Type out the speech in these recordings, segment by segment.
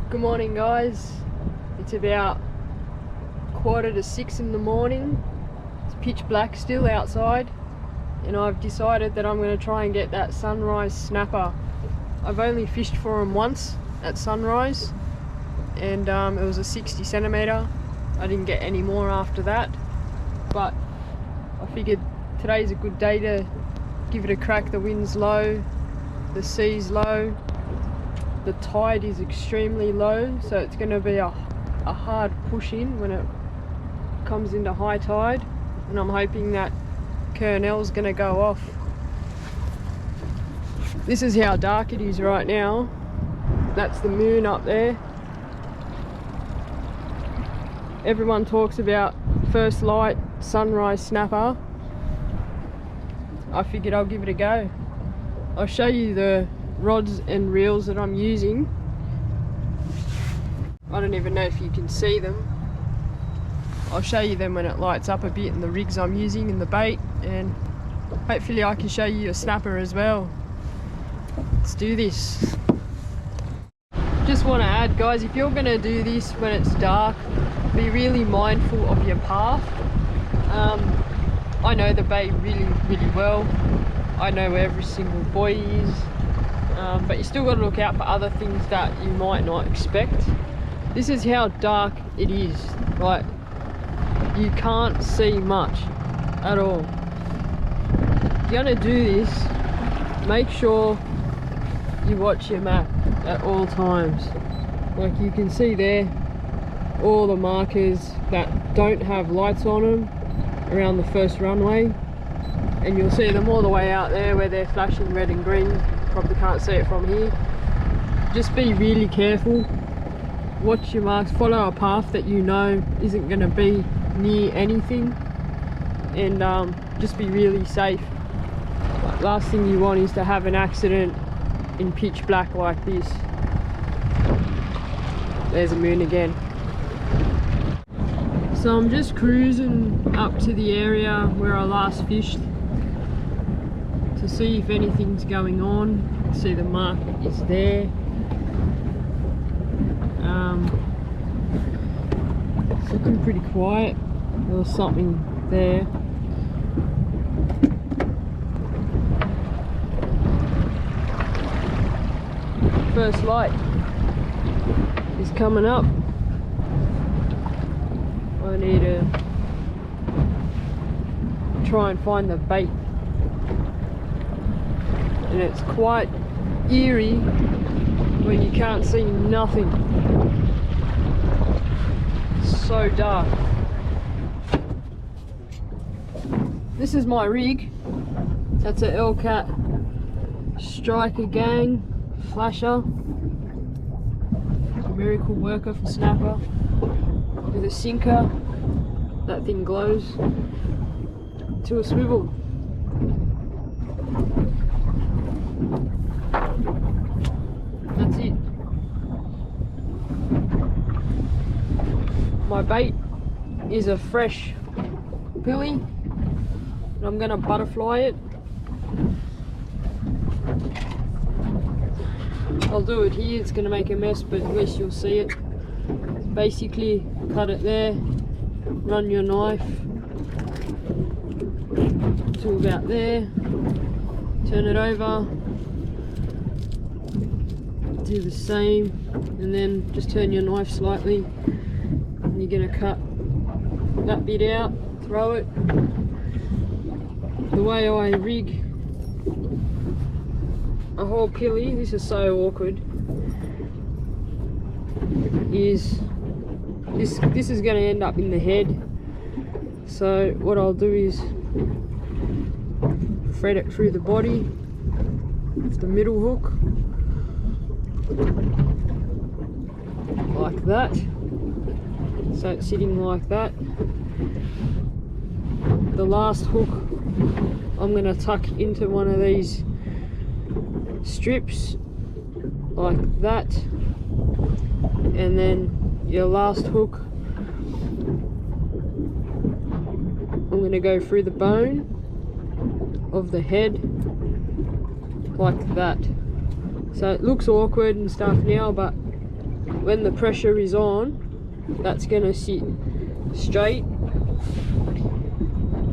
Good morning, guys. It's about 5:45 in the morning. It's pitch black still outside, and I've decided that I'm going to try and get that sunrise snapper. I've only fished for him once at sunrise, and it was a 60 centimetre. I didn't get any more after that, but I figured today's a good day to give it a crack. The wind's low, the sea's low, the tide is extremely low, so it's going to be a hard push in when it comes into high tide, and I'm hoping that Kurnell's going to go off. This is how dark it is right now. That's the moon up there. Everyone talks about first light sunrise snapper. I figured I'll give it a go. I'll show you the rods and reels that I'm using. I don't even know if you can see them. I'll show you them when it lights up a bit, and the rigs I'm using and the bait, and hopefully I can show you a snapper as well. Let's do this. Just want to add, guys, if you're going to do this when it's dark, be really mindful of your path. I know the bay really well. I know where every single buoy is, but you still got to look out for other things that you might not expect. This is how dark it is. Like, you can't see much at all. If you're gonna do this, make sure you watch your map at all times. Like you can see there, all the markers that don't have lights on them around the first runway, and you'll see them all the way out there where they're flashing red and green. Probably can't see it from here. Just be really careful, watch your marks, follow a path that you know isn't going to be near anything, and just be really safe. Last thing you want is to have an accident in pitch black like this. There's a moon again. So I'm just cruising up to the area where I last fished to see if anything's going on. See, the mark is there. It's looking pretty quiet. There was something there. First light is coming up. I need to try and find the bait, and it's quite eerie when you can't see nothing. It's so dark. This is my rig. That's an ELKAT Striker gang flasher. Miracle worker for snapper. With a sinker. That thing glows to a swivel. That's it. My bait is a fresh pulley, and I'm going to butterfly it. I'll do it here, it's going to make a mess, but at least you'll see it. Basically, cut it there, run your knife to about there, turn it over, do the same, and then just turn your knife slightly, and you're going to cut that bit out, throw it. The way I rig a whole pulley, this is so awkward, is this is going to end up in the head. So what I'll do is thread it through the body with the middle hook like that, so it's sitting like that. The last hook I'm going to tuck into one of these strips like that, and then your last hook I'm going to go through the bone of the head like that. So it looks awkward and stuff now, but when the pressure is on, that's going to sit straight,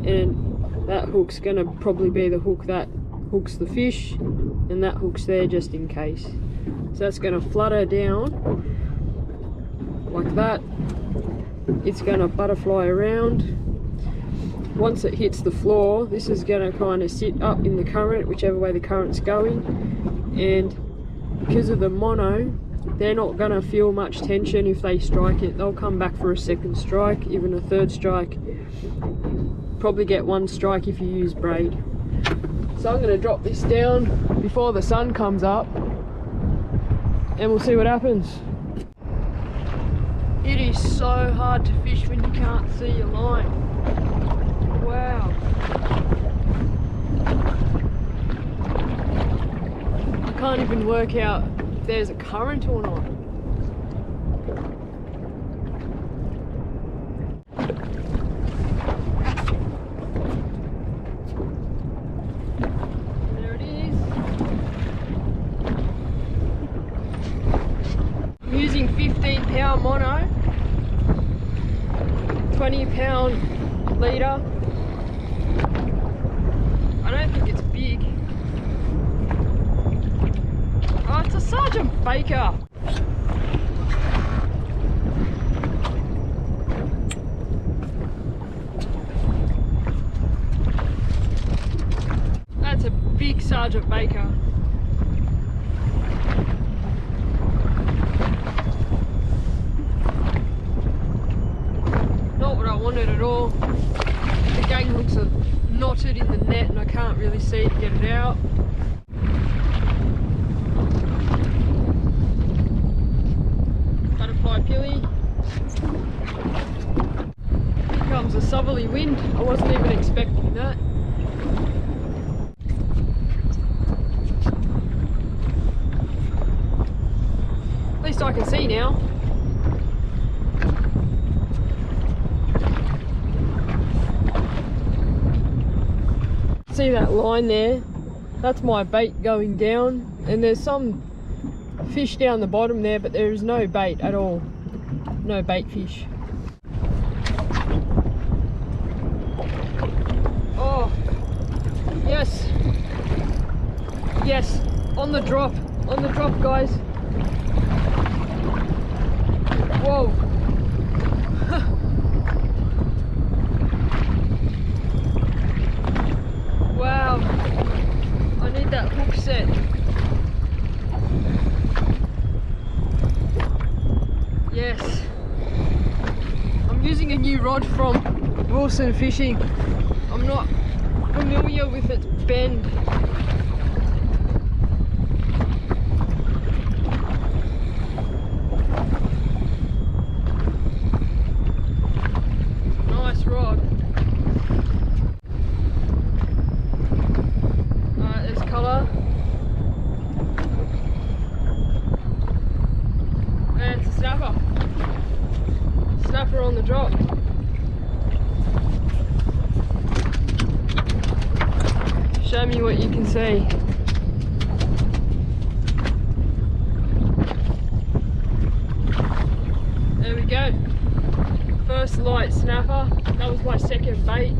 and that hook's going to probably be the hook that hooks the fish, and that hook's there just in case. So that's going to flutter down like that. It's going to butterfly around. Once it hits the floor, this is going to kind of sit up in the current, whichever way the current's going, and because of the mono, they're not going to feel much tension if they strike it. They'll come back for a second strike, even a third strike. Probably get one strike if you use braid. So I'm going to drop this down before the sun comes up, and we'll see what happens. It is so hard to fish when you can't see your line. Wow. I can't even work out if there's a current or not. There it is. I'm using 15-pound mono, 20-pound leader. I don't think it's big. Oh, it's a Sergeant Baker. That's a big Sergeant Baker. Not what I wanted at all. The gang hooks are knotted in the net and I can't really see to get it out. Butterfly pilly. Here comes a southerly wind. I wasn't even expecting that. At least I can see now. See that line there? That's my bait going down, and there's some fish down the bottom there, but there is no bait at all. No bait fish. Oh, yes. Yes, on the drop, guys. Whoa. Wow, I need that hook set. Yes. I'm using a new rod from Wilson Fishing. I'm not familiar with its bend. Nice rod. Colour, and it's a snapper on the drop. Show me what you can see. There we go, first light snapper. That was my second bait.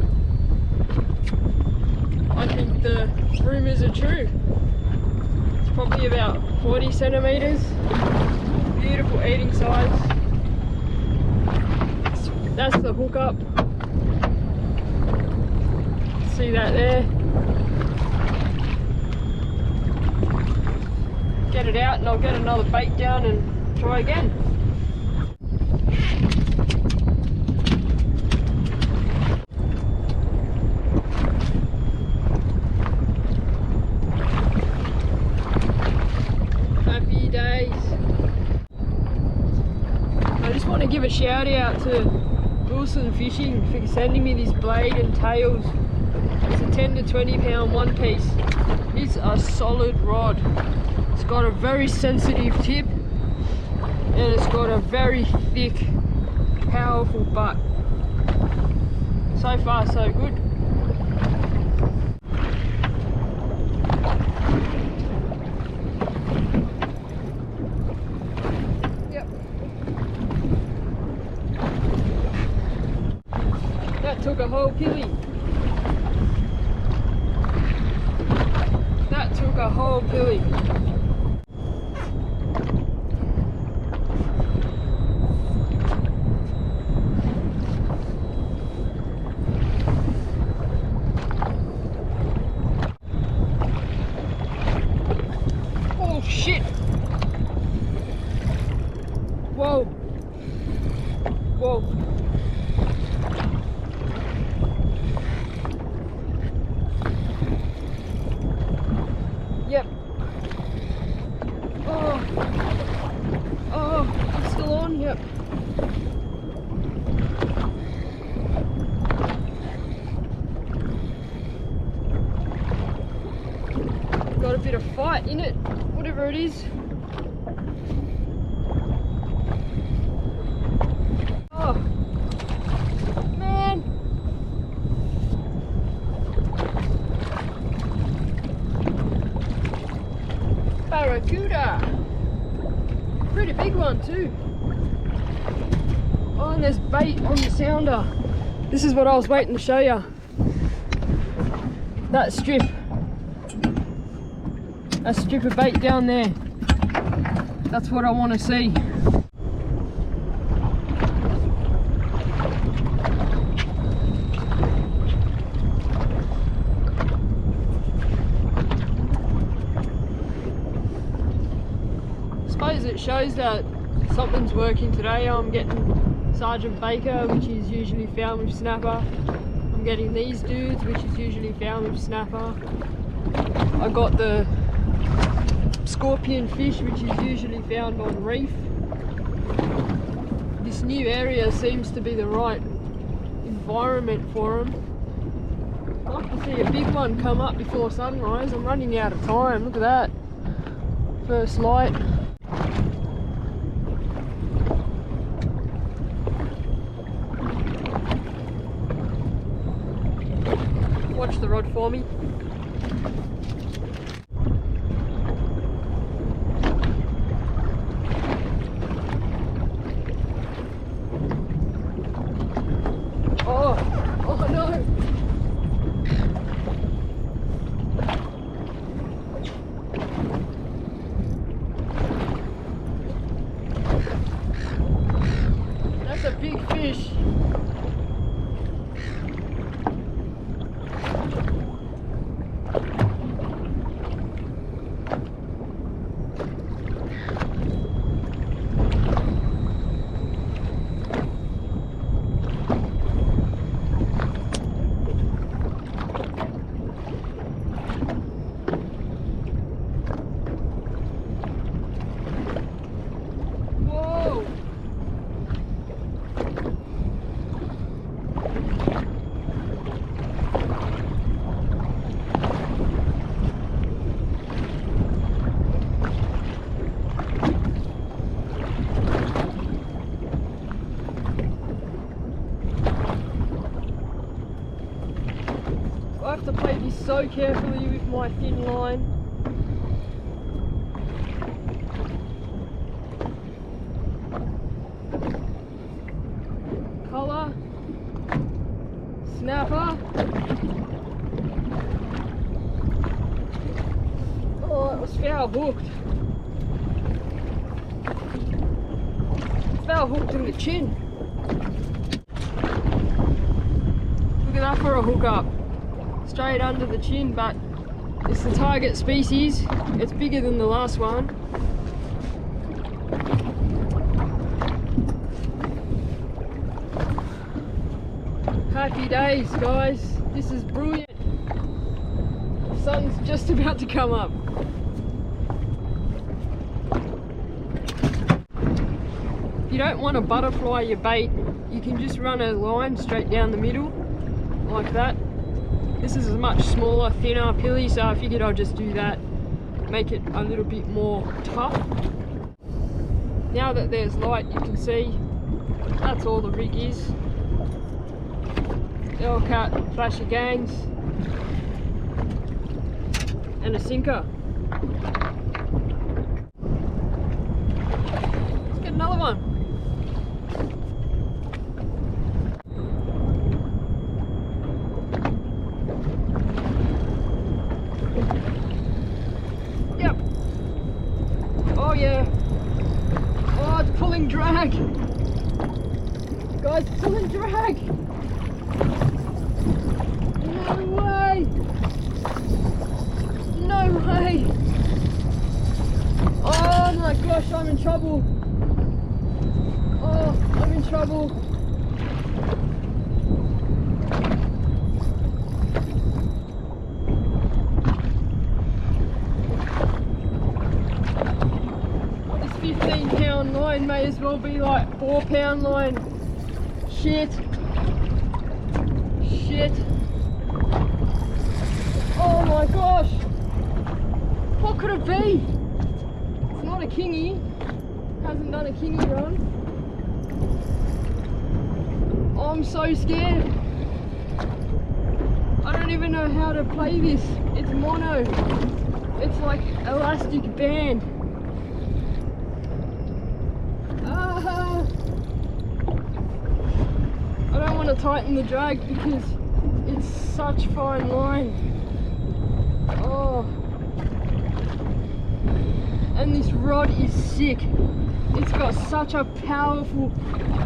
I think the rumours are true. It's probably about 40 centimetres. Beautiful eating size. That's the hook up. See that there? Get it out and I'll get another bait down and try again. Give a shout out to Wilson Fishing for sending me this blade and tails. It's a 10 to 20 pound one piece. It's a solid rod. It's got a very sensitive tip and it's got a very thick, powerful butt. So far so good. Yep. pilly. That took a whole pilly. Oh shit! Whoa! Whoa! Yep. Oh, it's still on, yep. Got a bit of fight in it, whatever it is. Oh, man. Barracuda. Pretty big one too. Oh, and there's bait on the sounder. This is what I was waiting to show you. That strip. A strip of bait down there. That's what I want to see. Suppose it shows that something's working today. I'm getting Sergeant Baker, which is usually found with snapper. I'm getting these dudes, which is usually found with snapper. I got the scorpion fish, which is usually found on reef. This new area seems to be the right environment for them. I'd like to see a big one come up before sunrise. I'm running out of time. Look at that. First light. Watch the rod for me. Oh no! That's a big fish. I have to play this so carefully with my thin line. Colour, snapper. Oh, it was foul hooked. Foul hooked in the chin. Look at that for a hook up. Straight under the chin, but it's the target species. It's bigger than the last one. Happy days, guys. This is brilliant. The sun's just about to come up. If you don't want to butterfly your bait, you can just run a line straight down the middle, like that. This is a much smaller, thinner pilly, so I figured I'll just do that, make it a little bit more tough. Now that there's light, you can see that's all the rig is. ELKAT flasher gangs and a sinker. Let's get another one. pulling drag. Guys, pulling drag. No way. No way. Oh my gosh, I'm in trouble. Oh, I'm in trouble. This 15-pound line may as well be like 4-pound line. Shit. Shit. Oh my gosh. What could it be? It's not a kingy. Hasn't done a kingy run. I'm so scared. I don't even know how to play this. It's mono. It's like elastic band. I don't want to tighten the drag because it's such fine line. Oh. And this rod is sick. It's got such a powerful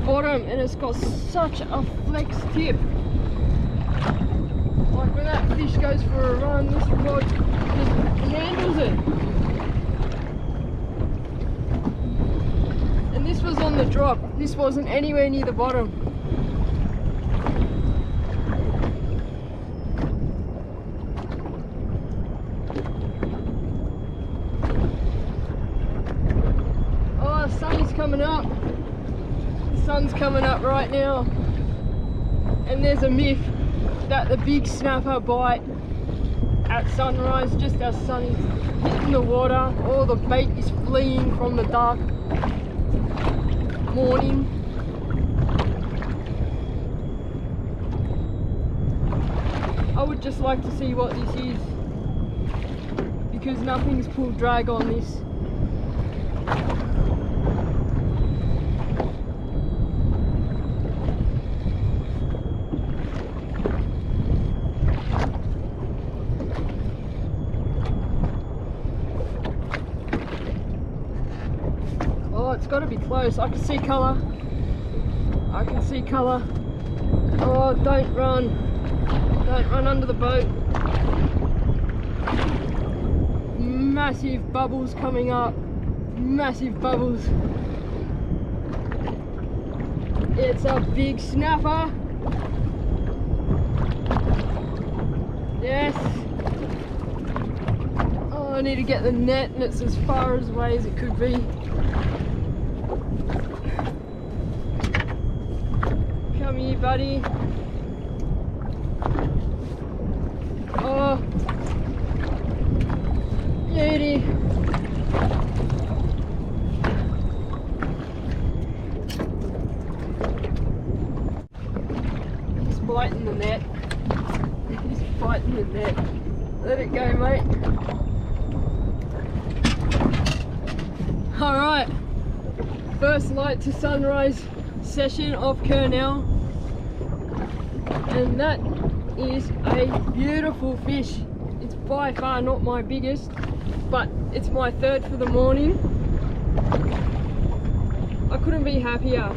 bottom and it's got such a flex tip. Like when that fish goes for a run, this rod just handles it. And this was on the drop. This wasn't anywhere near the bottom. Coming up. The sun's coming up right now, and there's a myth that the big snapper bite at sunrise, just as sun is hitting the water, all the bait is fleeing from the dark morning. I would just like to see what this is, because nothing's pulled drag on this. It's got to be close. I can see colour. I can see colour. Oh, don't run. Don't run under the boat. Massive bubbles coming up. Massive bubbles. It's a big snapper. Yes. Oh, I need to get the net and it's as far away as it could be. Come here, buddy. Oh, beauty. He's biting the net. He's biting the net. Let it go, mate. All right. First light to sunrise session of Kurnell. And that is a beautiful fish. It's by far not my biggest, but it's my third for the morning. I couldn't be happier.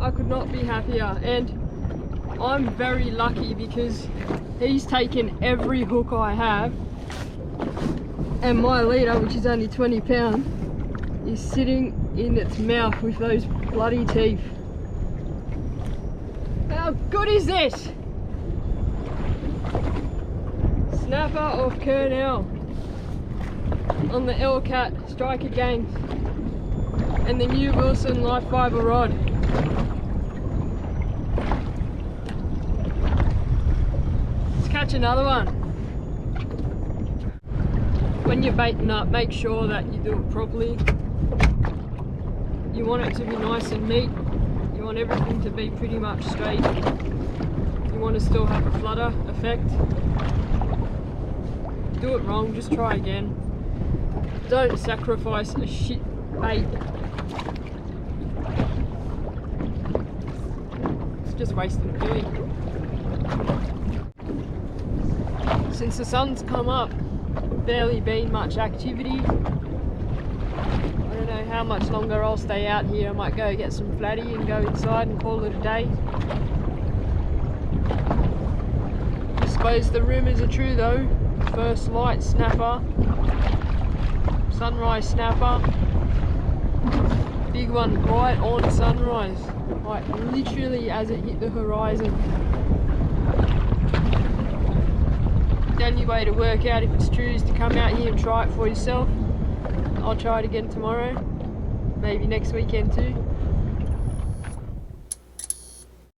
I could not be happier, and I'm very lucky because he's taken every hook I have, and my leader, which is only 20 pounds, is sitting in its mouth with those bloody teeth. How good is this? Snapper of Kurnell on the ELKAT Striker games and the new Wilson light fibre rod. Let's catch another one. When you're baiting up, make sure that you do it properly. You want it to be nice and neat. You want everything to be pretty much straight. You want to still have a flutter effect. Do it wrong, just try again. Don't sacrifice a shit bait. It's just wasting fuel. Since the sun's come up, barely been much activity. I don't know know how much longer I'll stay out here. I might go get some flatty and go inside and call it a day. I suppose the rumours are true though. First light snapper, sunrise snapper, big one right on sunrise, like literally as it hit the horizon. The only way to work out if it's true is to come out here and try it for yourself. I'll try it again tomorrow, maybe next weekend too.